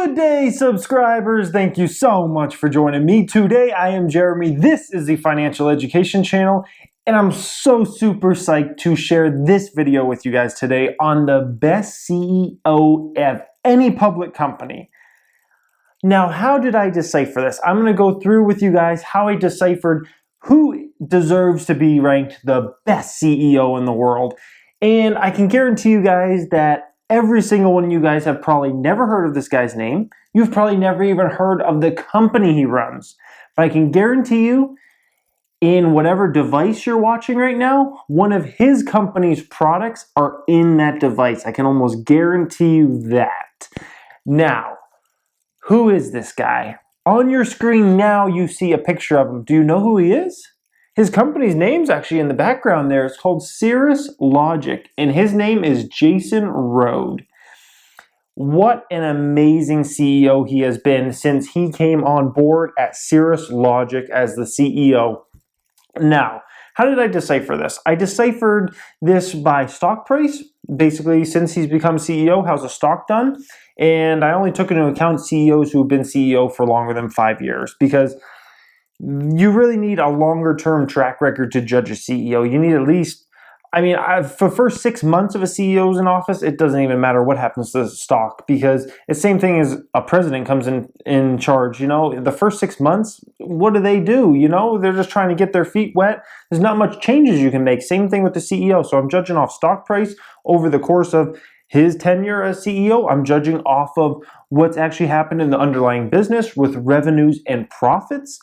Good day, subscribers. Thank you so much for joining me today. I am Jeremy. This is the Financial Education Channel, and I'm so super psyched to share this video with you guys today on the best CEO of any public company. Now, how did I decipher this? I'm going to go through with you guys how I deciphered who deserves to be ranked the best CEO in the world. And I can guarantee you guys that every single one of you guys have probably never heard of this guy's name. You've probably never even heard of the company he runs. But I can guarantee you, in whatever device you're watching right now, one of his company's products are in that device. I can almost guarantee you that. Now, who is this guy? On your screen now you see a picture of him. Do you know who he is? His company's name's actually in the background there. It's called Cirrus Logic, and his name is Jason Rhode. What an amazing CEO he has been since he came on board at Cirrus Logic as the CEO. Now, how did I decipher this? I deciphered this by stock price. Basically, since he's become CEO, how's the stock done? And I only took into account CEOs who have been CEO for longer than 5 years, because you really need a longer term track record to judge a CEO. You need at least, for the first 6 months of a CEO's in office, it doesn't even matter what happens to the stock, because it's the same thing as a president comes in charge. The first 6 months, what do? They're just trying to get their feet wet. There's not much changes you can make. Same thing with the CEO. So I'm judging off stock price over the course of his tenure as CEO. I'm judging off of what's actually happened in the underlying business with revenues and profits.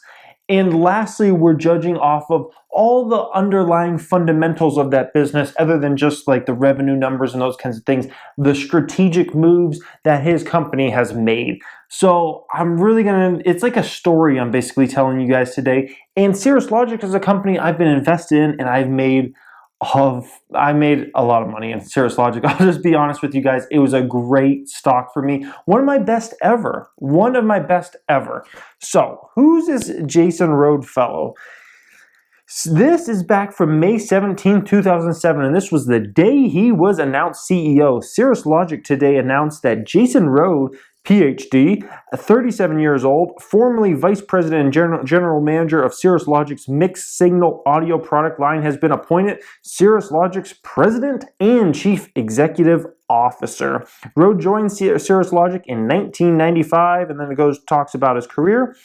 And lastly, we're judging off of all the underlying fundamentals of that business, other than just like the revenue numbers and those kinds of things, the strategic moves that his company has made. So it's like a story I'm basically telling you guys today. And Cirrus Logic is a company I've been invested in, and I made a lot of money in Cirrus Logic. I'll just be honest with you guys. It was a great stock for me. One of my best ever. So, who's this Jason Rhode fellow? This is back from May 17, 2007, and this was the day he was announced CEO. Cirrus Logic today announced that Jason Rhode, PhD, 37 years old, formerly Vice President and General Manager of Cirrus Logic's mixed signal audio product line, has been appointed Cirrus Logic's President and Chief Executive Officer. Rhode joined Cirrus Logic in 1995, and then it talks about his career.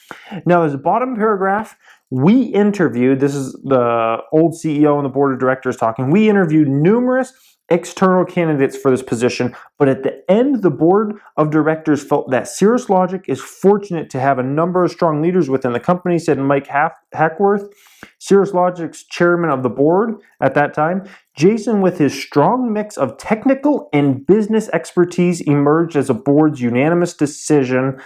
Now, there's a bottom paragraph. We interviewed, this is the old CEO and the board of directors talking, we interviewed numerous external candidates for this position, but at the end, the board of directors felt that Cirrus Logic is fortunate to have a number of strong leaders within the company, said Mike Hackworth, Cirrus Logic's chairman of the board at that time. Jason, with his strong mix of technical and business expertise, emerged as a board's unanimous decision.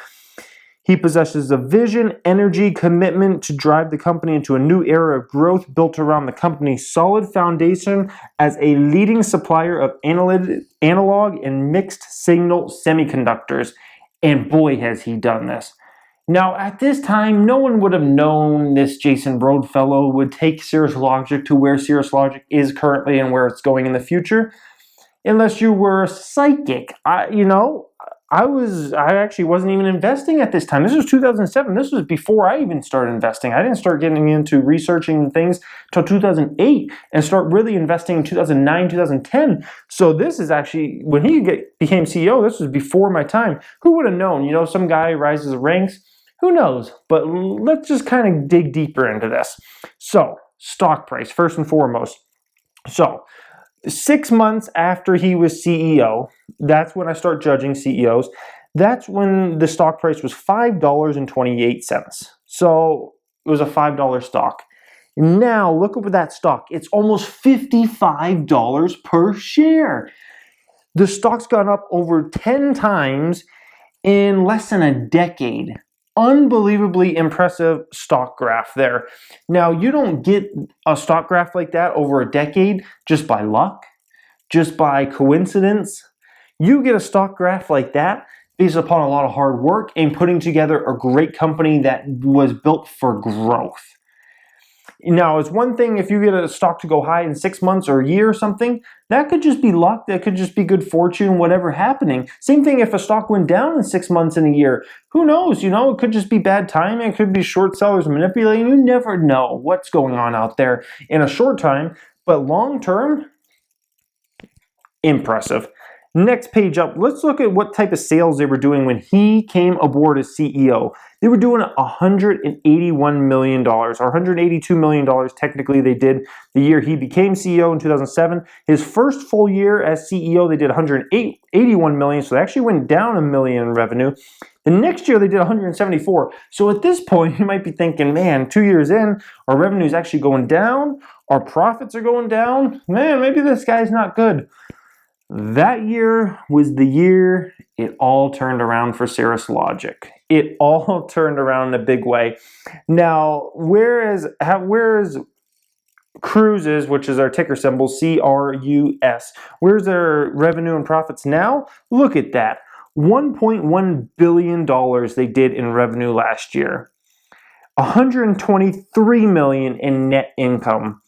He possesses a vision, energy, commitment to drive the company into a new era of growth built around the company's solid foundation as a leading supplier of analog and mixed signal semiconductors. And boy, has he done this. Now, at this time, no one would have known this Jason Rhode fellow would take Cirrus Logic to where Cirrus Logic is currently and where it's going in the future, unless you were a psychic. I actually wasn't even investing at this time. This was 2007. This was before I even started investing. I didn't start getting into researching things until 2008 and start really investing in 2009, 2010. So this is actually, when he became CEO, this was before my time. Who would have known? Some guy rises the ranks. Who knows? But let's just kind of dig deeper into this. So, stock price, first and foremost. So, 6 months after he was CEO, that's when I start judging CEOs. That's when the stock price was $5.28. So it was a $5 stock. Now look over that stock. It's almost $55 per share. The stock's gone up over 10 times in less than a decade. Unbelievably impressive stock graph there. Now, you don't get a stock graph like that over a decade just by luck, just by coincidence. You get a stock graph like that based upon a lot of hard work and putting together a great company that was built for growth. Now, it's one thing if you get a stock to go high in 6 months or a year or something, that could just be luck, that could just be good fortune, whatever happening. Same thing if a stock went down in 6 months and a year. Who knows, it could just be bad timing, it could be short sellers manipulating. You never know what's going on out there in a short time, but long term, impressive. Next page up, let's look at what type of sales they were doing when he came aboard as CEO. They were doing $181 million, or $182 million technically they did the year he became CEO in 2007. His first full year as CEO, they did $181 million, so they actually went down $1 million in revenue. The next year they did 174. So at this point, you might be thinking, man, 2 years in, our revenue is actually going down, our profits are going down. Man, maybe this guy's not good. That year was the year it all turned around for Cirrus Logic. It all turned around in a big way. Now, whereas Cruise, which is our ticker symbol, CRUS, where's their revenue and profits now? Look at that. $1.1 billion they did in revenue last year. $123 million in net income.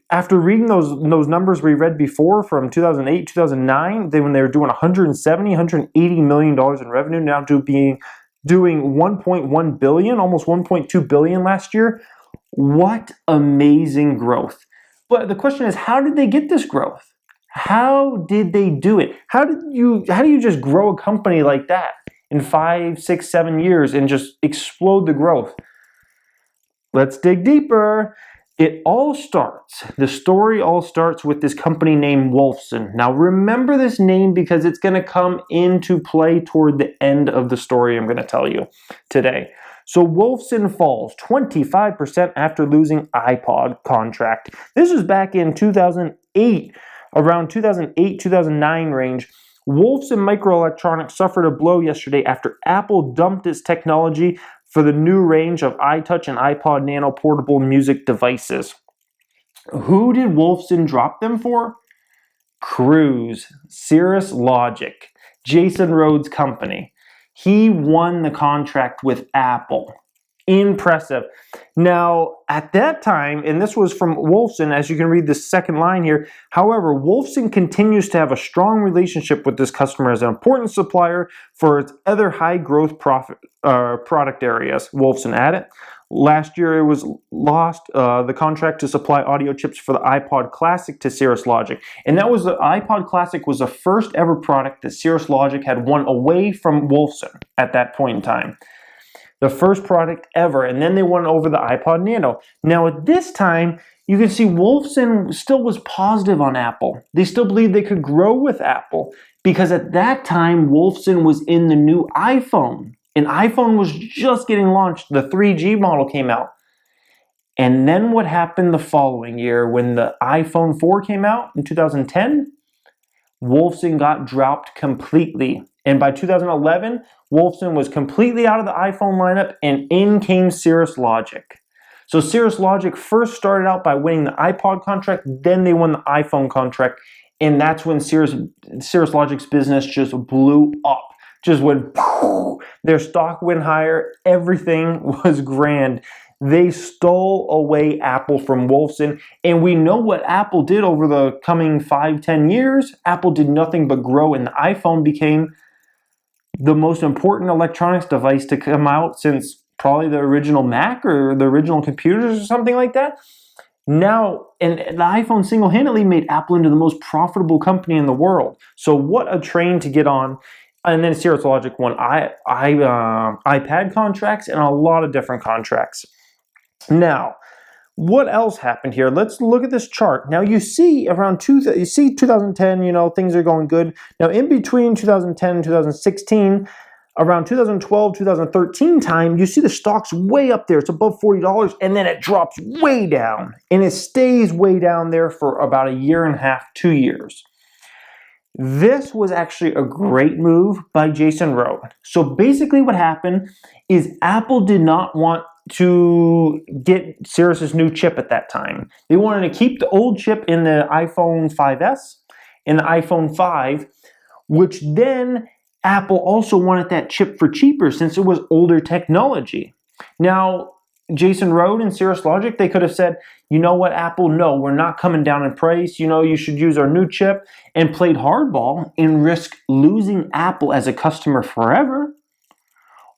After reading those numbers we read before from 2008, 2009, when they were doing $170, $180 million in revenue, now doing $1.1 billion, almost $1.2 billion last year. What amazing growth. But the question is, how did they get this growth? How did they do it? How do you just grow a company like that in 5, 6, 7 years and just explode the growth? Let's dig deeper. The story all starts with this company named Wolfson. Now remember this name because it's going to come into play toward the end of the story I'm going to tell you today. So Wolfson falls 25% after losing iPod contract. This was back in 2008, around 2008-2009 range. Wolfson Microelectronics suffered a blow yesterday after Apple dumped its technology for the new range of iTouch and iPod Nano portable music devices. Who did Wolfson drop them for? Cruise, Cirrus Logic, Jason Rhodes' company. He won the contract with Apple. Impressive. Now, at that time, and this was from Wolfson, as you can read the second line here, however, Wolfson continues to have a strong relationship with this customer as an important supplier for its other high-growth product areas. Wolfson added. Last year, it was lost the contract to supply audio chips for the iPod Classic to Cirrus Logic. And the iPod Classic was the first ever product that Cirrus Logic had won away from Wolfson at that point in time. The first product ever, and then they won over the iPod Nano. Now at this time, you can see Wolfson still was positive on Apple. They still believed they could grow with Apple because at that time, Wolfson was in the new iPhone. And iPhone was just getting launched. The 3G model came out. And then what happened the following year when the iPhone 4 came out in 2010? Wolfson got dropped completely. And by 2011, Wolfson was completely out of the iPhone lineup and in came Cirrus Logic. So Cirrus Logic first started out by winning the iPod contract, then they won the iPhone contract, and that's when Cirrus Logic's business just blew up. Just went, poof, their stock went higher, everything was grand. They stole away Apple from Wolfson, and we know what Apple did over the coming 5-10 years. Apple did nothing but grow, and the iPhone became the most important electronics device to come out since probably the original Mac or the original computers or something like that. Now, and the iPhone single-handedly made Apple into the most profitable company in the world. So what a train to get on. And then Cirrus Logic won iPad contracts and a lot of different contracts. Now, what else happened here? Let's look at this chart. Now you see around 2010, things are going good. Now in between 2010 and 2016, around 2012, 2013 time, you see the stock's way up there. It's above $40 and then it drops way down. And it stays way down there for about a year and a half, 2 years. This was actually a great move by Jason Rhodes. So basically what happened is Apple did not want to get Cirrus's new chip at that time. They wanted to keep the old chip in the iPhone 5S and the iPhone 5, which then Apple also wanted that chip for cheaper since it was older technology. Now, Jason Rode and Cirrus Logic, they could have said, you know what, Apple, no, we're not coming down in price. You know, you should use our new chip, and played hardball and risk losing Apple as a customer forever.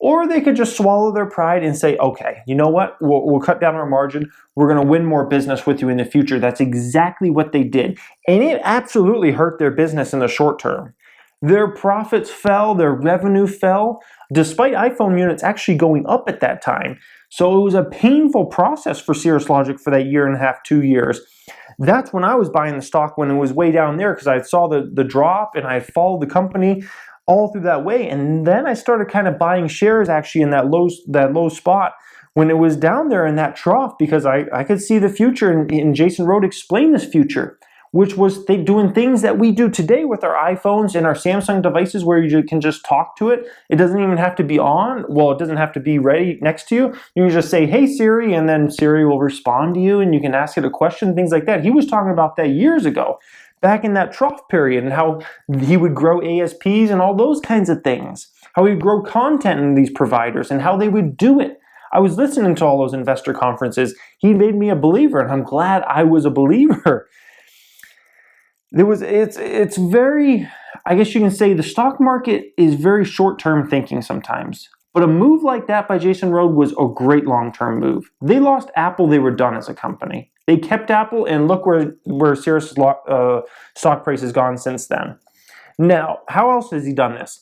Or they could just swallow their pride and say, okay, you know what, we'll cut down our margin. We're going to win more business with you in the future. That's exactly what they did. And it absolutely hurt their business in the short term. Their profits fell, their revenue fell, despite iPhone units actually going up at that time. So it was a painful process for Cirrus Logic for that year and a half, 2 years. That's when I was buying the stock, when it was way down there, because I saw the drop and I followed the company all through that way. And then I started kind of buying shares actually in that low spot when it was down there in that trough, because I could see the future, and Jason Rode explained this future, which was they doing things that we do today with our iPhones and our Samsung devices, where you can just talk to it. It doesn't even have to be on. Well, it doesn't have to be ready next to you. You can just say, hey, Siri, and then Siri will respond to you, and you can ask it a question, things like that. He was talking about that years ago, back in that trough period, and how he would grow ASPs and all those kinds of things, how he would grow content in these providers and how they would do it. I was listening to all those investor conferences. He made me a believer, and I'm glad I was a believer. It's very, I guess you can say the stock market is very short-term thinking sometimes. But a move like that by Jason Rode was a great long-term move. They lost Apple, they were done as a company. They kept Apple, and look where Cirrus stock price has gone since then. Now, how else has he done this?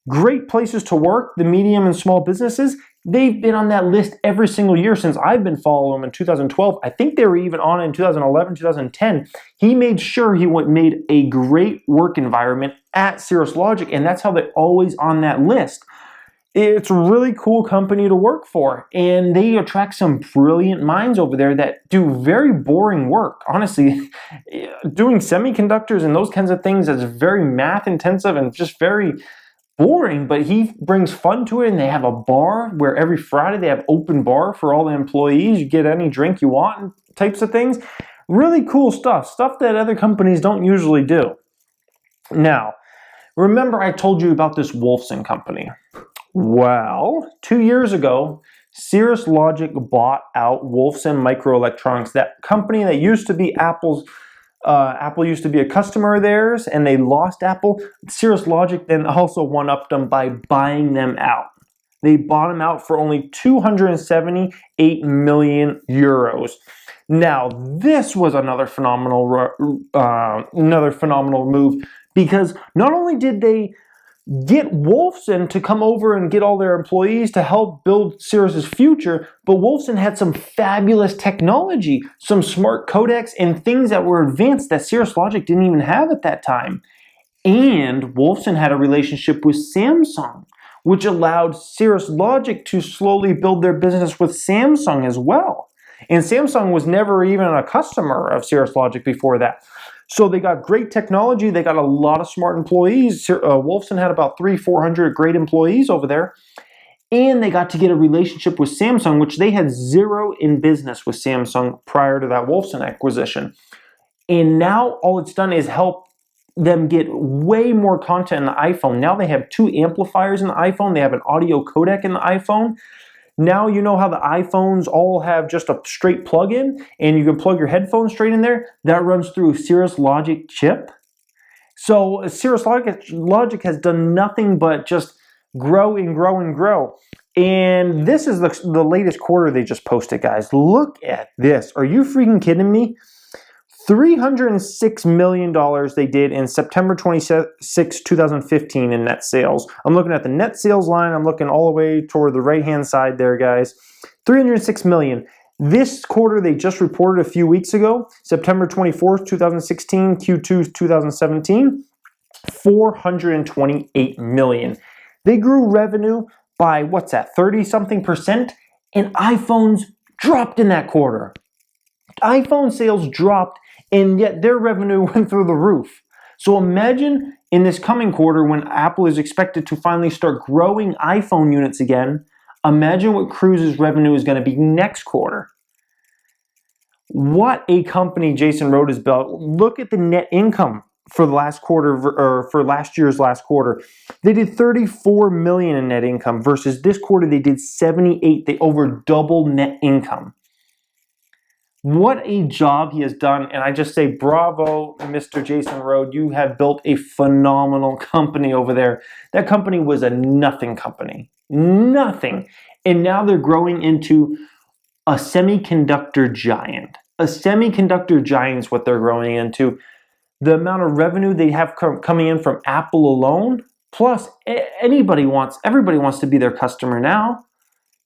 Great places to work, the medium and small businesses, they've been on that list every single year since I've been following them in 2012. I think they were even on in 2011, 2010. He made sure he made a great work environment at Cirrus Logic, and that's how they're always on that list. It's a really cool company to work for, and they attract some brilliant minds over there that do very boring work. Honestly, doing semiconductors and those kinds of things is very math intensive and just very boring, but he brings fun to it, and they have a bar where every Friday they have open bar for all the employees. You get any drink you want and types of things. Really cool stuff that other companies don't usually do. Now, remember I told you about this Wolfson company. Well, 2 years ago, Cirrus Logic bought out Wolfson Microelectronics, that company that used to be Apple's. Apple used to be a customer of theirs, and they lost Apple. Cirrus Logic then also one-upped them by buying them out. They bought them out for only 278 million euros. Now, this was another phenomenal move, because not only did they get Wolfson to come over and get all their employees to help build Cirrus's future, but Wolfson had some fabulous technology, some smart codecs and things that were advanced that Cirrus Logic didn't even have at that time. And Wolfson had a relationship with Samsung, which allowed Cirrus Logic to slowly build their business with Samsung as well. And Samsung was never even a customer of Cirrus Logic before that. So they got great technology, they got a lot of smart employees. Wolfson had about 300-400 great employees over there. And they got to get a relationship with Samsung, which they had zero in business with Samsung prior to that Wolfson acquisition. And now all it's done is help them get way more content in the iPhone. Now they have 2 amplifiers in the iPhone, they have an audio codec in the iPhone. Now you know how the iPhones all have just a straight plug-in, and you can plug your headphones straight in there. That runs through a Cirrus Logic chip. So Cirrus Logic has done nothing but just grow and grow and grow. And this is the latest quarter they just posted, guys. Look at this. Are you freaking kidding me? $306 million they did in September 26, 2015 in net sales. I'm looking at the net sales line. I'm looking all the way toward the right-hand side there, guys. $306 million. This quarter they just reported a few weeks ago, September 24th, 2016, Q2 2017, $428 million. They grew revenue by, what's that, 30-something%, and iPhones dropped in that quarter. iPhone sales dropped, and yet their revenue went through the roof. So imagine in this coming quarter when Apple is expected to finally start growing iPhone units again, imagine what Cruise's revenue is going to be next quarter. What a company Jason Rode has built. Look at the net income for the last quarter, or for last year's last quarter, they did 34 million in net income versus this quarter they did 78. They over double net income. What a job he has done, and I just say bravo, Mr. Jason Rhode. You have built a phenomenal company over there. That company was a nothing company, nothing, and now they're growing into a semiconductor giant. A semiconductor giant is what they're growing into. The amount of revenue they have coming in from Apple alone, plus everybody wants to be their customer now,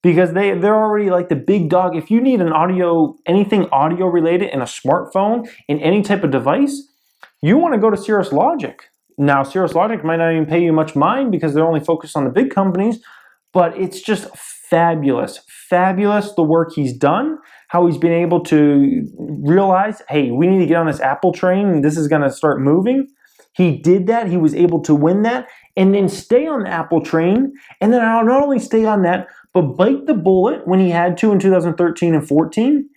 because they're already like the big dog. If you need an audio, anything audio related in a smartphone, in any type of device, you want to go to Cirrus Logic. Now, Cirrus Logic might not even pay you much mind because they're only focused on the big companies, but it's just fabulous the work he's done, how he's been able to realize, hey, we need to get on this Apple train and this is going to start moving. He did that. He was able to win that and then stay on the Apple train, and then not only stay on that, but bite the bullet when he had to in 2013 and 14,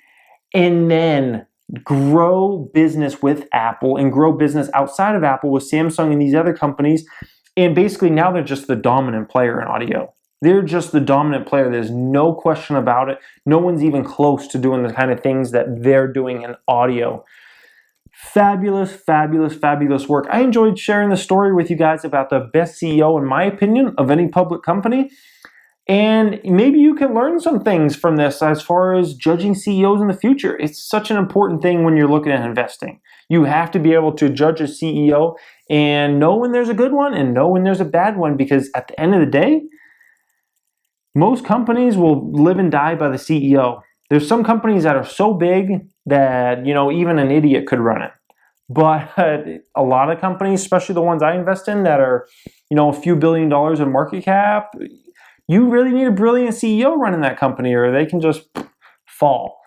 and then grow business with Apple and grow business outside of Apple with Samsung and these other companies. And basically now they're just the dominant player in audio. They're just the dominant player. There's no question about it. No one's even close to doing the kind of things that they're doing in audio. Fabulous work. I enjoyed sharing the story with you guys about the best CEO, in my opinion, of any public company. And maybe you can learn some things from this as far as judging CEOs in the future. It's such an important thing when you're looking at investing. You have to be able to judge a CEO and know when there's a good one and know when there's a bad one, because at the end of the day, most companies will live and die by the CEO. There's some companies that are so big that, even an idiot could run it. But a lot of companies, especially the ones I invest in that are, a few $1 billion in market cap, you really need a brilliant CEO running that company or they can just fall.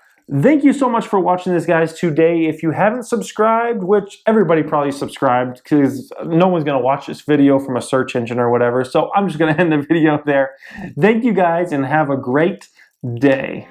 Thank you so much for watching this, guys, today. If you haven't subscribed, which everybody probably subscribed because no one's going to watch this video from a search engine or whatever, so I'm just going to end the video there. Thank you, guys, and have a great day.